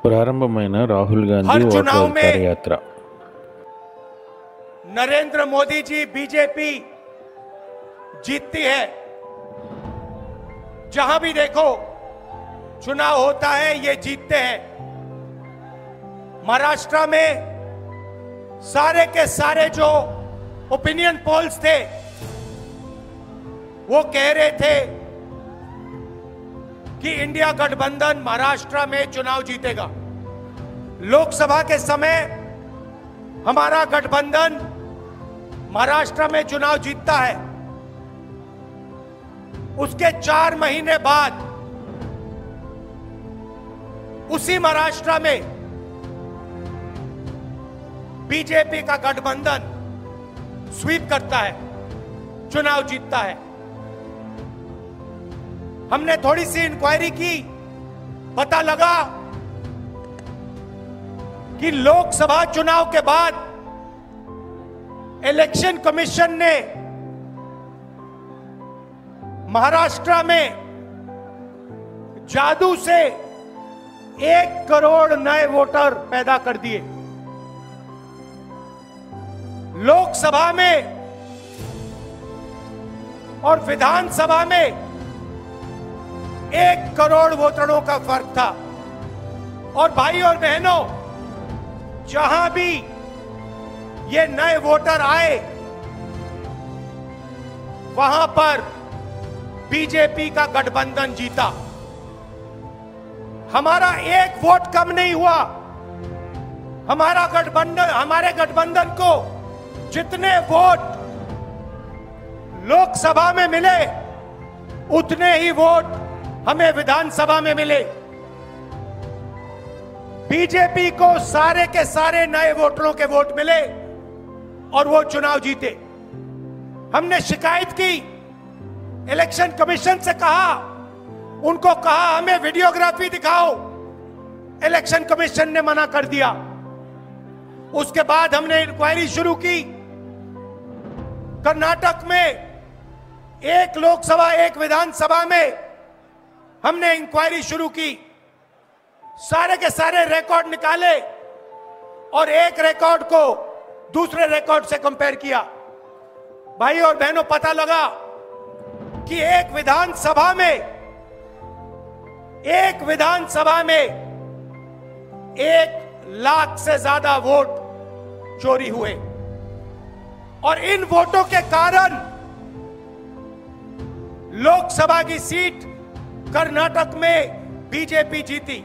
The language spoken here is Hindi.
ప్రారంభమైన రాహుల్ గాంధీ हर ఓట్ల चुनाव में పాదయాత్ర नरेंद्र मोदी जी बीजेपी जीतती है। जहां भी देखो चुनाव होता है ये जीतते हैं। महाराष्ट्र में सारे के सारे जो ओपिनियन पोल्स थे वो कह रहे थे कि इंडिया गठबंधन महाराष्ट्र में चुनाव जीतेगा। लोकसभा के समय हमारा गठबंधन महाराष्ट्र में चुनाव जीतता है। उसके 4 महीने बाद उसी महाराष्ट्र में बीजेपी का गठबंधन स्वीप करता है, चुनाव जीतता है। हमने थोड़ी सी इंक्वायरी की, पता लगा कि लोकसभा चुनाव के बाद इलेक्शन कमीशन ने महाराष्ट्र में जादू से 1 करोड़ नए वोटर पैदा कर दिए। लोकसभा में और विधानसभा में 1 करोड़ वोटरों का फर्क था। और भाई और बहनों, जहां भी ये नए वोटर आए वहां पर बीजेपी का गठबंधन जीता। हमारा 1 वोट कम नहीं हुआ। हमारे गठबंधन को जितने वोट लोकसभा में मिले उतने ही वोट हमें विधानसभा में मिले। बीजेपी को सारे के सारे नए वोटरों के वोट मिले और वो चुनाव जीते। हमने शिकायत की, इलेक्शन कमीशन से कहा, उनको कहा हमें वीडियोग्राफी दिखाओ। इलेक्शन कमीशन ने मना कर दिया। उसके बाद हमने इंक्वायरी शुरू की। कर्नाटक में 1 लोकसभा 1 विधानसभा में हमने इंक्वायरी शुरू की। सारे के सारे रिकॉर्ड निकाले और एक रिकॉर्ड को दूसरे रिकॉर्ड से कंपेयर किया। भाई और बहनों, पता लगा कि एक विधानसभा में 1 लाख से ज्यादा वोट चोरी हुए। और इन वोटों के कारण लोकसभा की सीट कर्नाटक में बीजेपी जीती।